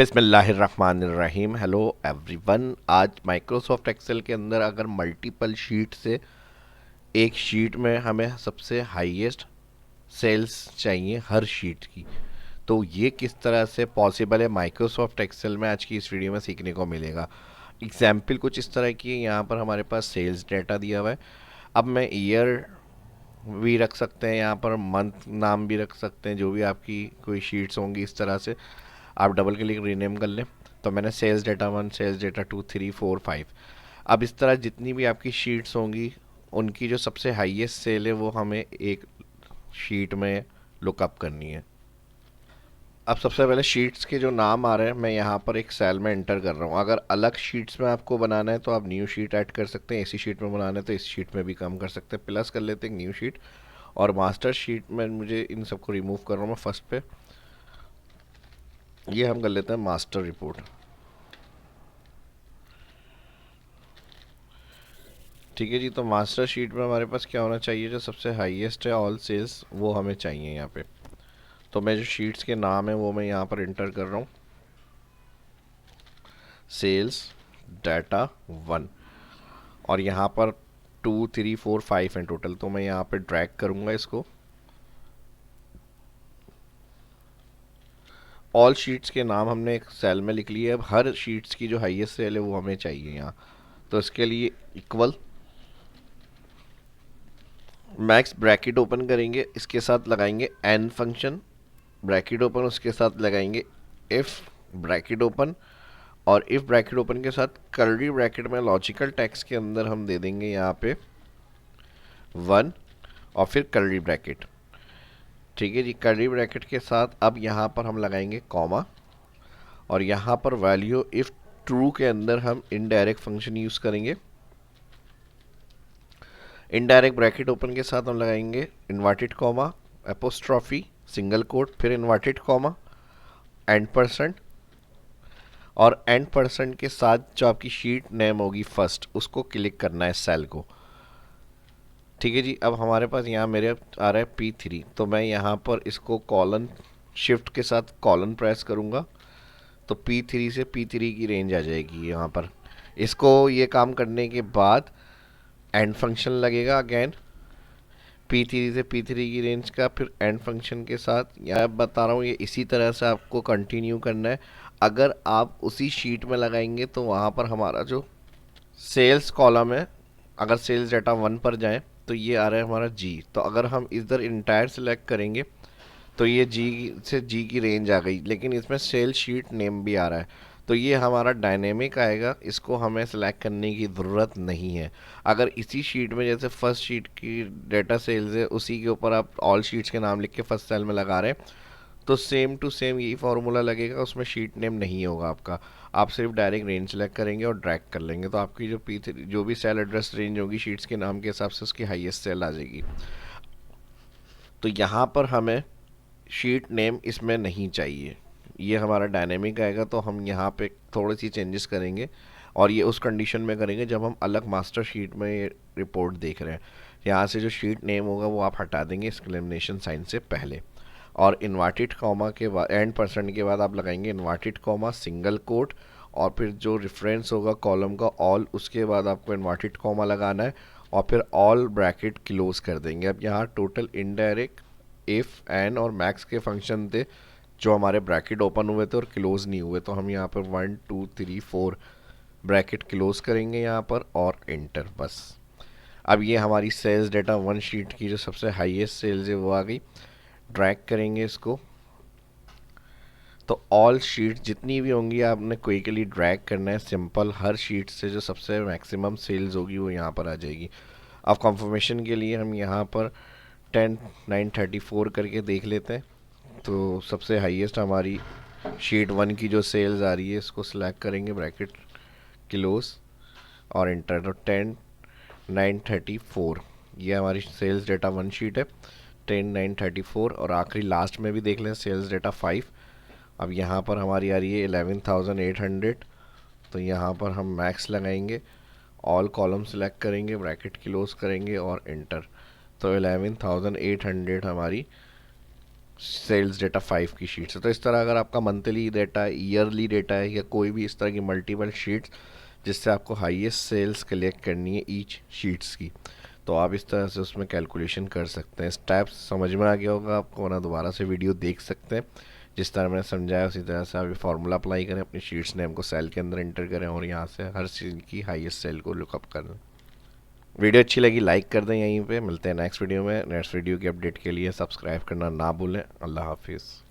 बिस्मिल्लाहिर्रहमानिर्रहीम। Hello everyone. आज Microsoft Excel के अंदर अगर मल्टीपल शीट से एक शीट में हमें सबसे हाईएस्ट सेल्स चाहिए हर शीट की, तो ये किस तरह से पॉसिबल है माइक्रोसॉफ्ट एक्सेल में आज की इस वीडियो में सीखने को मिलेगा। एग्जाम्पल कुछ इस तरह की है। यहाँ पर हमारे पास सेल्स डेटा दिया हुआ है। अब मैं ईयर भी रख सकते हैं, यहाँ पर मंथ नाम भी रख सकते हैं, जो भी आपकी कोई शीट्स होंगी इस तरह से आप डबल क्लिक रीनेम कर लें। तो मैंने सेल्स डेटा 1, सेल्स डेटा 2, 3, 4, 5। अब इस तरह जितनी भी आपकी शीट्स होंगी उनकी जो सबसे हाईएस्ट सेल है वो हमें एक शीट में लुकअप करनी है। अब सबसे पहले शीट्स के जो नाम आ रहे हैं मैं यहाँ पर एक सेल में एंटर कर रहा हूँ। अगर अलग शीट्स में आपको बनाना है तो आप न्यू शीट ऐड कर सकते हैं। इसी शीट में बनाना है तो इस शीट में भी काम कर सकते हैं। प्लस कर लेते हैं न्यू शीट, और मास्टर शीट में मुझे इन सबको रिमूव कर रहा हूँ मैं फर्स्ट पे। ये हम कर लेते हैं मास्टर रिपोर्ट। ठीक है जी। तो मास्टर शीट में हमारे पास क्या होना चाहिए, जो सबसे हाईएस्ट है ऑल सेल्स वो हमें चाहिए यहाँ पे। तो मैं जो शीट्स के नाम है वो मैं यहाँ पर इंटर कर रहा हूँ। सेल्स डाटा 1, और यहाँ पर 2, 3, 4, 5 हैं टोटल। तो मैं यहाँ पे ड्रैग करूँगा इसको। ऑल शीट्स के नाम हमने एक सेल में लिख लिए। अब हर शीट्स की जो हाईएस्ट सेल है वो हमें चाहिए यहाँ। तो इसके लिए इक्वल मैक्स ब्रैकेट ओपन करेंगे, इसके साथ लगाएंगे एन फंक्शन ब्रैकेट ओपन, उसके साथ लगाएंगे इफ ब्रैकेट ओपन, और इफ ब्रैकेट ओपन के साथ कर्ली ब्रैकेट में लॉजिकल टैक्स के अंदर हम दे देंगे यहाँ पे 1, और फिर कर्ली ब्रैकेट। ठीक है जी। कर्ली ब्रैकेट के साथ अब यहाँ पर हम लगाएंगे कॉमा, और यहाँ पर वैल्यू इफ ट्रू के अंदर हम इनडायरेक्ट फंक्शन यूज करेंगे। इनडायरेक्ट ब्रैकेट ओपन के साथ हम लगाएंगे inverted comma, apostrophe, single quote, फिर इन्वर्टेड कॉमा, एंड परसेंट, और एंड परसेंट के साथ जो आपकी शीट नेम होगी फर्स्ट उसको क्लिक करना है सेल को। ठीक है जी। अब हमारे पास यहाँ मेरे आ रहा है P3, तो मैं यहाँ पर इसको कॉलन शिफ्ट के साथ कॉलन प्रेस करूँगा तो P3 से P3 की रेंज आ जाएगी यहाँ पर। इसको ये काम करने के बाद एंड फंक्शन लगेगा अगेन P3 से P3 की रेंज का, फिर एंड फंक्शन के साथ। यहाँ बता रहा हूँ ये इसी तरह से आपको कंटिन्यू करना है। अगर आप उसी शीट में लगाएंगे तो वहाँ पर हमारा जो सेल्स कॉलम है, अगर सेल्स डाटा 1 पर जाए तो ये आ रहा है हमारा जी। तो अगर हम इधर इंटायर सेलेक्ट करेंगे तो ये जी से जी की रेंज आ गई, लेकिन इसमें सेल शीट नेम भी आ रहा है। तो ये हमारा डायनेमिक आएगा, इसको हमें सेलेक्ट करने की ज़रूरत नहीं है। अगर इसी शीट में जैसे फर्स्ट शीट की डेटा सेल्स है उसी के ऊपर आप ऑल शीट्स के नाम लिख के फर्स्ट सेल में लगा रहे हैं तो सेम टू सेम यही फार्मूला लगेगा, उसमें शीट नेम नहीं होगा आपका। आप सिर्फ डायरेक्ट रेंज सेलेक्ट करेंगे और ड्रैग कर लेंगे तो आपकी जो P3 जो भी सेल एड्रेस रेंज होगी शीट्स के नाम के हिसाब से उसकी हाईएस्ट सेल आ जाएगी। तो यहाँ पर हमें शीट नेम इसमें नहीं चाहिए, ये हमारा डायनेमिक आएगा। तो हम यहाँ पे थोड़ी सी चेंजेस करेंगे, और ये उस कंडीशन में करेंगे जब हम अलग मास्टर शीट में ये रिपोर्ट देख रहे हैं। यहाँ से जो शीट नेम होगा वो आप हटा देंगे एक्सक्लेमेशन साइन से पहले, और इन्वर्टेड कॉमा के बाद एंड परसेंट के बाद आप लगाएंगे इन्वर्टेड कॉमा, सिंगल कोट, और फिर जो रेफरेंस होगा कॉलम का ऑल, उसके बाद आपको इन्वर्टेड कॉमा लगाना है, और फिर ऑल ब्रैकेट क्लोज कर देंगे। अब यहाँ टोटल इनडायरेक्ट इफ एन और मैक्स के फंक्शन थे जो हमारे ब्रैकेट ओपन हुए थे और क्लोज नहीं हुए, तो हम यहाँ पर 1, 2, 3, 4 ब्रैकेट क्लोज करेंगे यहाँ पर और एंटर। बस अब ये हमारी सेल्स डेटा 1 शीट की जो सबसे हाईएस्ट सेल्स है वो आ गई। ड्रैग करेंगे इसको तो ऑल शीट जितनी भी होंगी आपने क्विकली ड्रैग करना है सिंपल। हर शीट से जो सबसे मैक्सिमम सेल्स होगी वो यहाँ पर आ जाएगी। अब कंफर्मेशन के लिए हम यहाँ पर 10,934 करके देख लेते हैं। तो सबसे हाईएस्ट हमारी शीट 1 की जो सेल्स आ रही है इसको सिलेक्ट करेंगे, ब्रैकेट क्लोज और इंटर। तो 10,934 ये हमारी सेल्स डेटा 1 शीट है, 10,934। और आखिरी लास्ट में भी देख लें सेल्स डेटा 5। अब यहाँ पर हमारी आ रही है 11,800, तो यहाँ पर हम मैक्स लगाएंगे, ऑल कॉलम सेलेक्ट करेंगे, ब्रैकेट क्लोज करेंगे और इंटर। तो 11,800 हमारी सेल्स डेटा 5 की शीट्स है। तो इस तरह अगर आपका मंथली डेटा है, ईयरली डेटा है, या कोई भी इस तरह की मल्टीपल शीट्स जिससे आपको हाईएस्ट सेल्स कलेक्ट करनी है ईच शीट्स की, तो आप इस तरह से उसमें कैलकुलेशन कर सकते हैं। स्टेप्स समझ में आ गया होगा आपको, वरना दोबारा से वीडियो देख सकते हैं। जिस तरह मैंने समझाया उसी तरह से आप ये फार्मूला अप्लाई करें, अपनी शीट्स नेम को सेल के अंदर एंटर करें और यहाँ से हर चीज़ की हाईएस्ट सेल को लुकअप कर दें। वीडियो अच्छी लगी लाइक कर दें। यहीं पे मिलते हैं नेक्स्ट वीडियो में। नेक्स्ट वीडियो की अपडेट के लिए सब्सक्राइब करना ना भूलें। अल्लाह हाफिज़।